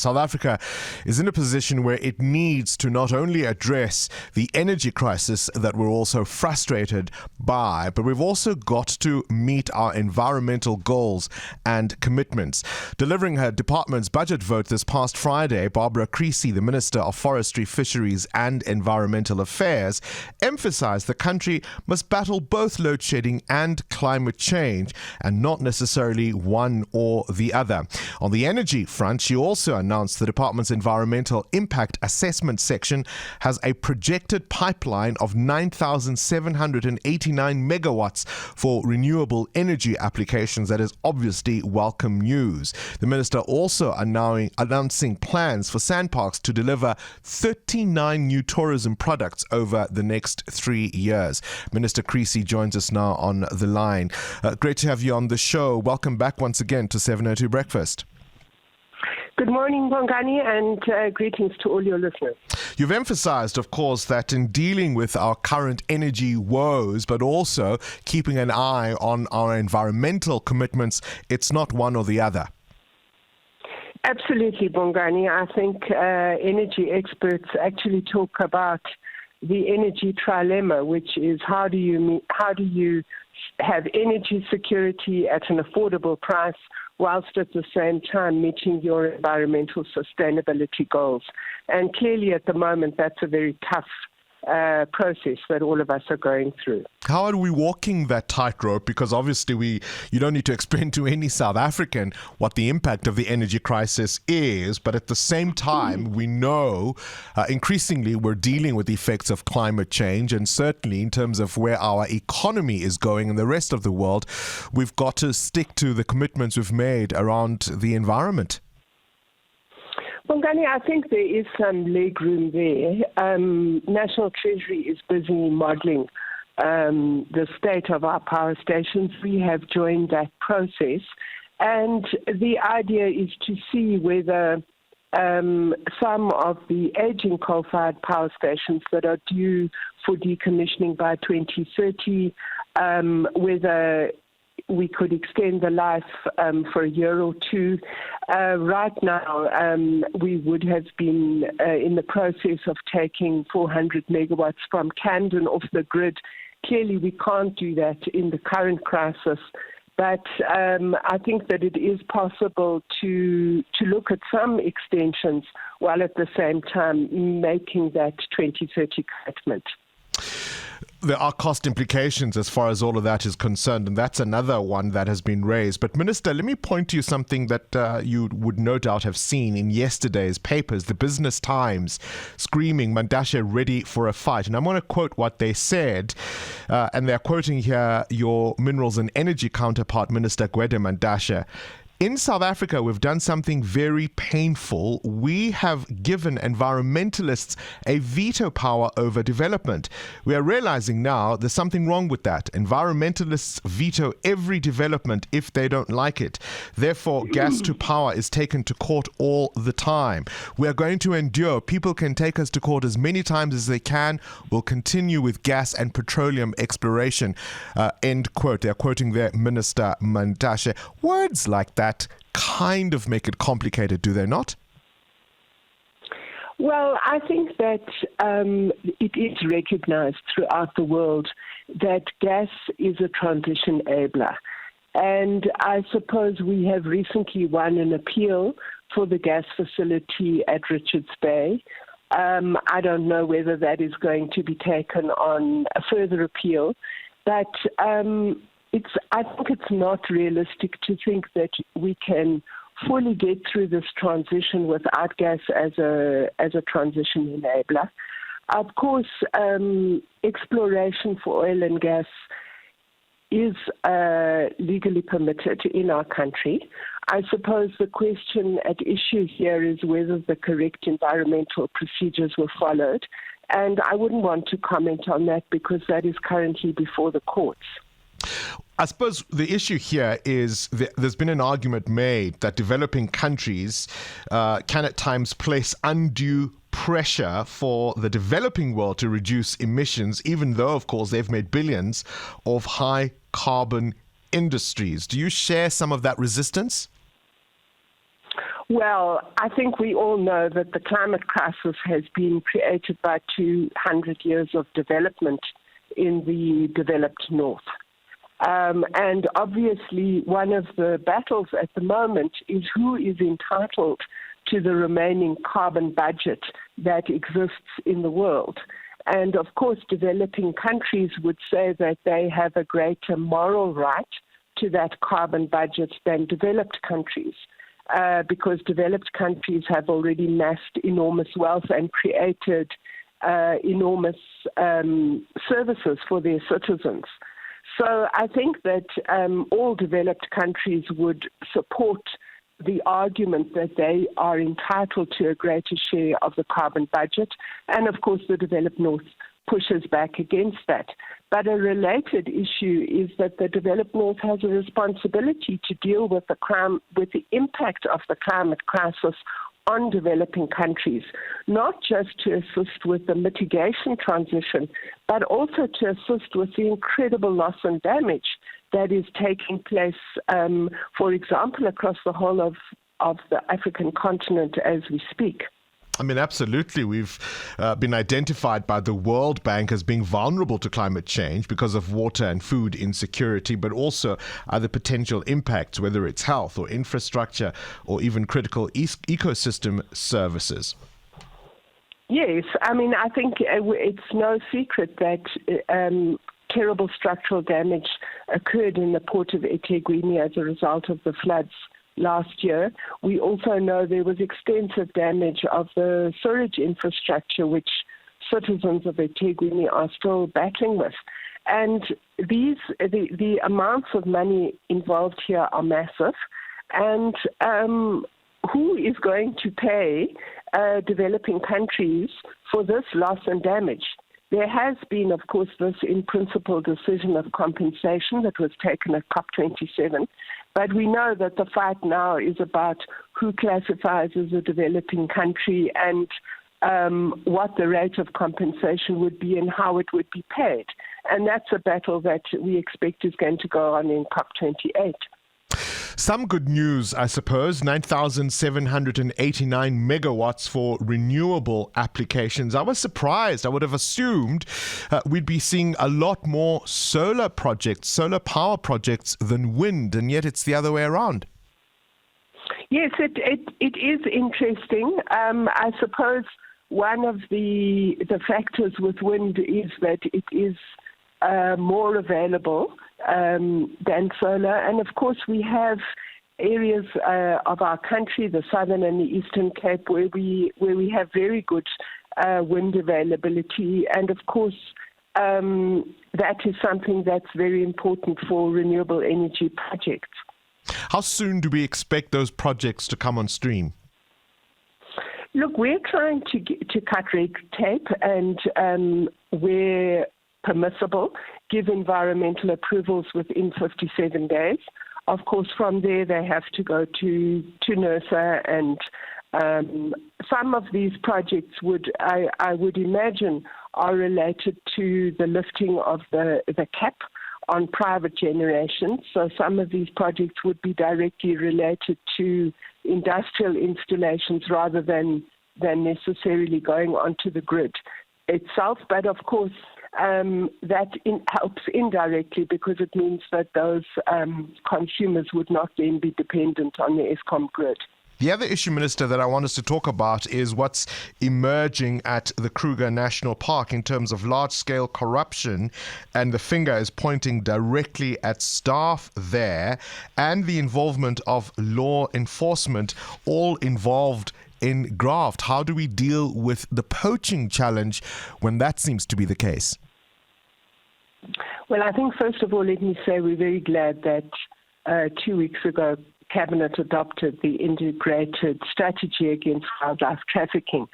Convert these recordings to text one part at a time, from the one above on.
South Africa is in a position where it needs to not only address the energy crisis that we're also frustrated by, but we've also got to meet our environmental goals and commitments. Delivering her department's budget vote this past Friday, Barbara Creecy, the Minister of Forestry, Fisheries and Environmental Affairs, emphasized the country must battle both load shedding and climate change, and not necessarily one or the other. On the energy front, she also announced the department's environmental impact assessment section has a projected pipeline of 9,789 megawatts for renewable energy applications. That is obviously welcome news. The minister also announcing plans for Sandparks to deliver 39 new tourism products over the next 3 years. Minister Creecy joins us now on the line. Great to have you on the show. Welcome back once again to 702 Breakfast. Good morning, Bongani, and greetings to all your listeners. You've emphasized, of course, that in dealing with our current energy woes, but also keeping an eye on our environmental commitments, it's not one or the other. Absolutely, Bongani. I think energy experts actually talk about the Energy Trilemma, which is how do you have energy security at an affordable price whilst at the same time meeting your environmental sustainability goals. And clearly at the moment that's a very tough process that all of us are going through. How are we walking that tightrope? Because obviously you don't need to explain to any South African what the impact of the energy crisis is, but at the same time we know increasingly we're dealing with the effects of climate change, and certainly in terms of where our economy is going and the rest of the world, we've got to stick to the commitments we've made around the environment. Bongani, I think there is some leg room there. National Treasury is busy modelling the state of our power stations. We have joined that process, and the idea is to see whether some of the aging coal-fired power stations that are due for decommissioning by 2030, whether we could extend the life for a year or two. Right now, we would have been in the process of taking 400 megawatts from Camden off the grid. Clearly, we can't do that in the current crisis, but I think that it is possible to look at some extensions while at the same time making that 2030 commitment. There are cost implications as far as all of that is concerned, and that's another one that has been raised. But Minister, let me point to you something that you would no doubt have seen in yesterday's papers, the Business Times screaming Mandashe ready for a fight. And I'm going to quote what they said, and they're quoting here your Minerals and Energy counterpart, Minister Gwede Mandashe. In South Africa, we've done something very painful. We have given environmentalists a veto power over development. We are realizing now there's something wrong with that. Environmentalists veto every development if they don't like it. Therefore, gas to power is taken to court all the time. We are going to endure. People can take us to court as many times as they can. We'll continue with gas and petroleum exploration. End quote. They're quoting their Minister Mandashe. Words like that kind of make it complicated, do they not? Well, I think that it is recognized throughout the world that gas is a transition enabler. And I suppose we have recently won an appeal for the gas facility at Richards Bay. I don't know whether that is going to be taken on a further appeal, but I think it's not realistic to think that we can fully get through this transition without gas as a transition enabler. Of course, exploration for oil and gas is legally permitted in our country. I suppose the question at issue here is whether the correct environmental procedures were followed, and I wouldn't want to comment on that because that is currently before the courts. I suppose the issue here is there's been an argument made that developing countries can at times place undue pressure for the developing world to reduce emissions, even though, of course, they've made billions of high carbon industries. Do you share some of that resistance? Well, I think we all know that the climate crisis has been created by 200 years of development in the developed north. And obviously, one of the battles at the moment is who is entitled to the remaining carbon budget that exists in the world. And of course, developing countries would say that they have a greater moral right to that carbon budget than developed countries, because developed countries have already amassed enormous wealth and created enormous services for their citizens. So I think that all developed countries would support the argument that they are entitled to a greater share of the carbon budget. And of course, the developed north pushes back against that. But a related issue is that the developed north has a responsibility to deal with the impact of the climate crisis on developing countries, not just to assist with the mitigation transition, but also to assist with the incredible loss and damage that is taking place, for example, across the whole of the African continent as we speak. I mean, absolutely. We've been identified by the World Bank as being vulnerable to climate change because of water and food insecurity, but also other potential impacts, whether it's health or infrastructure or even critical ecosystem services. Yes, I mean, I think it's no secret that terrible structural damage occurred in the port of eThekwini as a result of the floods last year. We also know there was extensive damage of the sewage infrastructure, which citizens of eThekwini are still battling with. And the amounts of money involved here are massive. And who is going to pay developing countries for this loss and damage? There has been, of course, this in-principle decision of compensation that was taken at COP27, but we know that the fight now is about who classifies as a developing country and what the rate of compensation would be and how it would be paid. And that's a battle that we expect is going to go on in COP28. Some good news, I suppose, 9,789 megawatts for renewable applications. I was surprised. I would have assumed we'd be seeing a lot more solar projects, solar power projects than wind, and yet it's the other way around. Yes, it is interesting. I suppose one of the factors with wind is that it is more available than solar. And of course, we have areas of our country, the Southern and the Eastern Cape, where we have very good wind availability. And of course, that is something that's very important for renewable energy projects. How soon do we expect those projects to come on stream? Look, we're trying to cut red tape and where permissible, give environmental approvals within 57 days. Of course, from there they have to go to NERSA, and some of these projects I would imagine are related to the lifting of the cap on private generation. So some of these projects would be directly related to industrial installations rather than necessarily going onto the grid itself. But of course, that helps indirectly because it means that those consumers would not then be dependent on the Eskom grid. The other issue, Minister, that I want us to talk about is what's emerging at the Kruger National Park in terms of large-scale corruption, and the finger is pointing directly at staff there and the involvement of law enforcement, all involved in graft. How do we deal with the poaching challenge when that seems to be the case? Well, I think first of all, let me say we're very glad that 2 weeks ago, Cabinet adopted the integrated strategy against wildlife trafficking.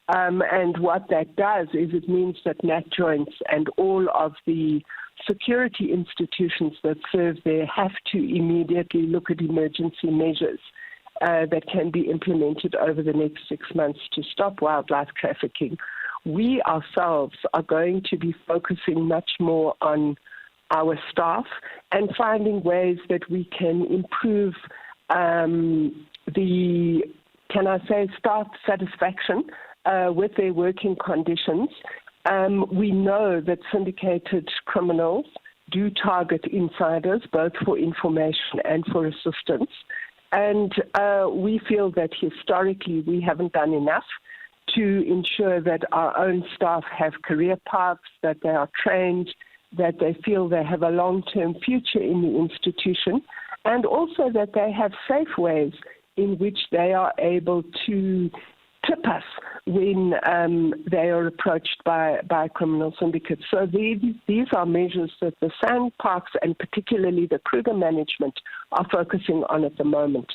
And what that does is it means that NAT joints and all of the security institutions that serve there have to immediately look at emergency measures that can be implemented over the next 6 months to stop wildlife trafficking. We ourselves are going to be focusing much more on our staff and finding ways that we can improve the can I say, staff satisfaction with their working conditions. We know that syndicated criminals do target insiders, both for information and for assistance. And we feel that historically we haven't done enough to ensure that our own staff have career paths, that they are trained, that they feel they have a long-term future in the institution, and also that they have safe ways in which they are able to tip us when they are approached by criminal syndicates. So these are measures that the Sand Parks and particularly the Kruger management are focusing on at the moment.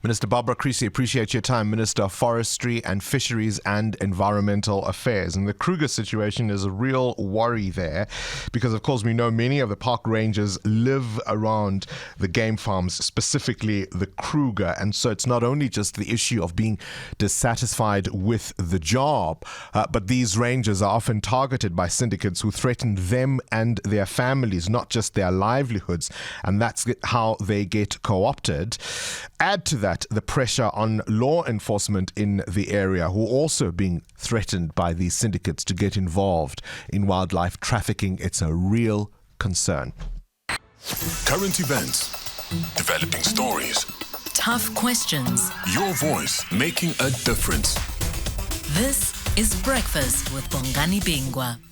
Minister Barbara Creasy, appreciate your time. Minister of Forestry and Fisheries and Environmental Affairs. And the Kruger situation is a real worry there because, of course, we know many of the park rangers live around the game farms, specifically the Kruger. And so it's not only just the issue of being dissatisfied with the job, but these rangers are often targeted by syndicates who threaten them and their families, not just their livelihoods. And that's how they get co-opted. Add to that the pressure on law enforcement in the area, who are also being threatened by these syndicates to get involved in wildlife trafficking. It's a real concern. Current events, developing stories, tough questions, your voice making a difference. This is Breakfast with Bongani Bingwa.